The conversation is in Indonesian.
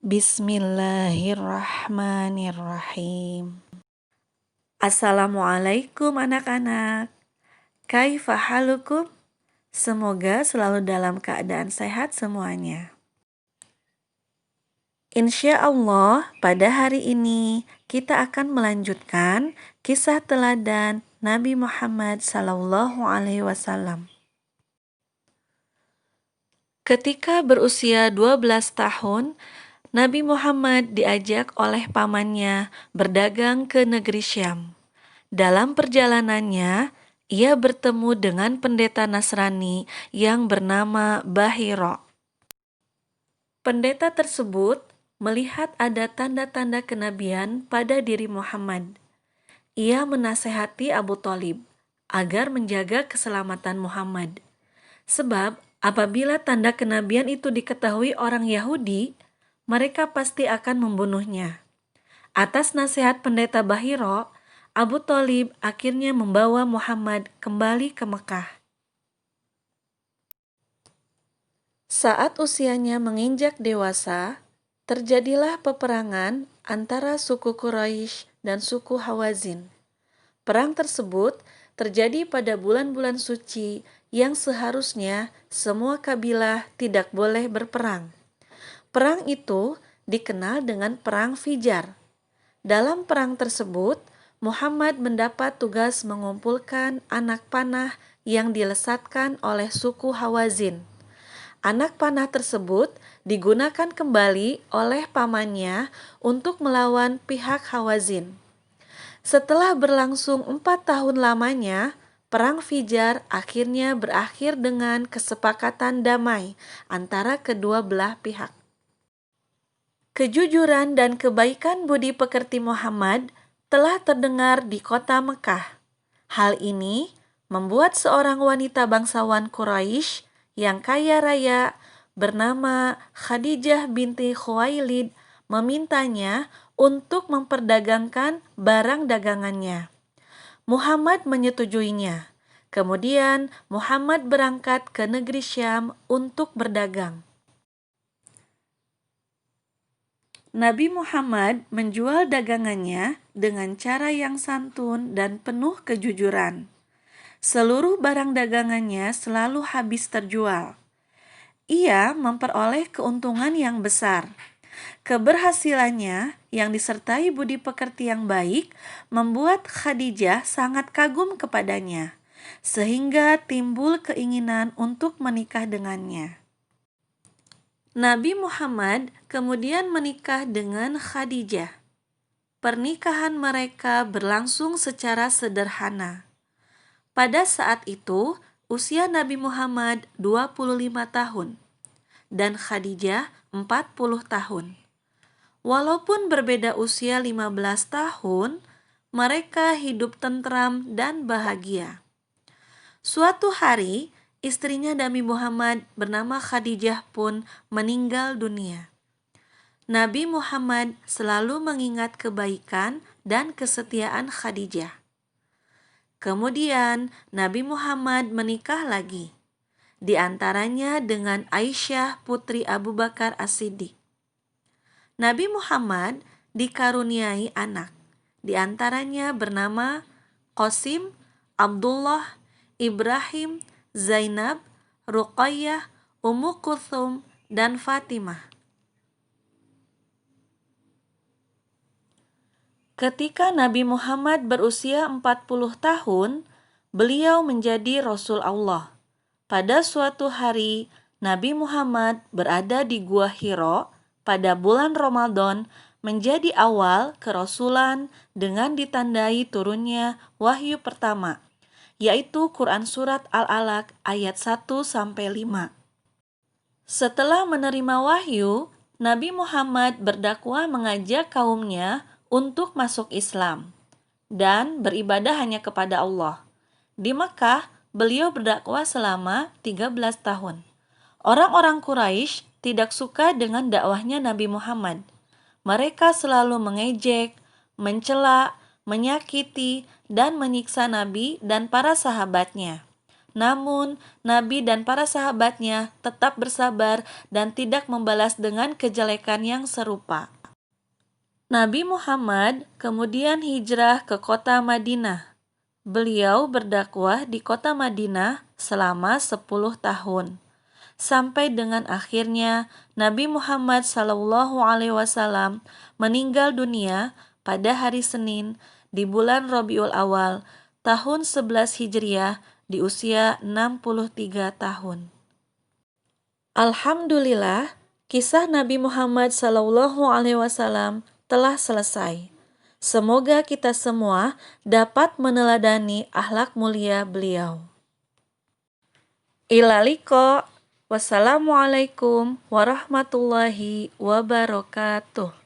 Bismillahirrahmanirrahim. Assalamualaikum anak-anak. Kaifa halukum? Semoga selalu dalam keadaan sehat semuanya. Insya Allah, pada hari ini kita akan melanjutkan kisah teladan Nabi Muhammad SAW. Ketika berusia 12 tahun, Nabi Muhammad diajak oleh pamannya berdagang ke negeri Syam. Dalam perjalanannya, ia bertemu dengan pendeta Nasrani yang bernama Bahira. Pendeta tersebut melihat ada tanda-tanda kenabian pada diri Muhammad. Ia menasehati Abu Thalib agar menjaga keselamatan Muhammad. Sebab apabila tanda kenabian itu diketahui orang Yahudi, mereka pasti akan membunuhnya. Atas nasihat pendeta Bahira, Abu Thalib akhirnya membawa Muhammad kembali ke Mekah. Saat usianya menginjak dewasa, terjadilah peperangan antara suku Quraisy dan suku Hawazin. Perang tersebut terjadi pada bulan-bulan suci yang seharusnya semua kabilah tidak boleh berperang. Perang itu dikenal dengan Perang Fijar. Dalam perang tersebut, Muhammad mendapat tugas mengumpulkan anak panah yang dilesatkan oleh suku Hawazin. Anak panah tersebut digunakan kembali oleh pamannya untuk melawan pihak Hawazin. Setelah berlangsung 4 tahun lamanya, Perang Fijar akhirnya berakhir dengan kesepakatan damai antara kedua belah pihak. Kejujuran dan kebaikan budi pekerti Muhammad telah terdengar di kota Mekah. Hal ini membuat seorang wanita bangsawan Quraisy yang kaya raya bernama Khadijah binti Khuwailid memintanya untuk memperdagangkan barang dagangannya. Muhammad menyetujuinya. Kemudian Muhammad berangkat ke negeri Syam untuk berdagang. Nabi Muhammad menjual dagangannya dengan cara yang santun dan penuh kejujuran. Seluruh barang dagangannya selalu habis terjual. Ia memperoleh keuntungan yang besar. Keberhasilannya yang disertai budi pekerti yang baik membuat Khadijah sangat kagum kepadanya, sehingga timbul keinginan untuk menikah dengannya. Nabi Muhammad kemudian menikah dengan Khadijah. Pernikahan mereka berlangsung secara sederhana. Pada saat itu, usia Nabi Muhammad 25 tahun dan Khadijah 40 tahun. Walaupun berbeda usia 15 tahun, mereka hidup tentram dan bahagia. Suatu hari, istrinya Nabi Muhammad bernama Khadijah pun meninggal dunia. Nabi Muhammad selalu mengingat kebaikan dan kesetiaan Khadijah. Kemudian Nabi Muhammad menikah lagi, di antaranya dengan Aisyah putri Abu Bakar As-Siddiq. Nabi Muhammad dikaruniai anak, di antaranya bernama Qasim, Abdullah, Ibrahim, Zainab, Ruqayyah, Ummu Kulthum, dan Fatimah. Ketika Nabi Muhammad berusia 40 tahun, beliau menjadi Rasul Allah. Pada suatu hari, Nabi Muhammad berada di Gua Hira pada bulan Ramadan menjadi awal kerasulan dengan ditandai turunnya wahyu pertama, yaitu Quran Surat Al-Alaq ayat 1-5. Setelah menerima wahyu, Nabi Muhammad berdakwah mengajak kaumnya untuk masuk Islam dan beribadah hanya kepada Allah. Di Mekah, beliau berdakwah selama 13 tahun. Orang-orang Quraisy tidak suka dengan dakwahnya Nabi Muhammad. Mereka selalu mengejek, mencela, menyakiti, dan menyiksa Nabi dan para sahabatnya. Namun, Nabi dan para sahabatnya tetap bersabar dan tidak membalas dengan kejelekan yang serupa. Nabi Muhammad kemudian hijrah ke kota Madinah. Beliau berdakwah di kota Madinah selama 10 tahun. Sampai dengan akhirnya Nabi Muhammad SAW meninggal dunia pada hari Senin di bulan Rabiul Awal tahun 11 Hijriah di usia 63 tahun. Alhamdulillah, kisah Nabi Muhammad SAW telah selesai. Semoga kita semua dapat meneladani akhlak mulia beliau. Ilaliko. Wassalamualaikum warahmatullahi wabarakatuh.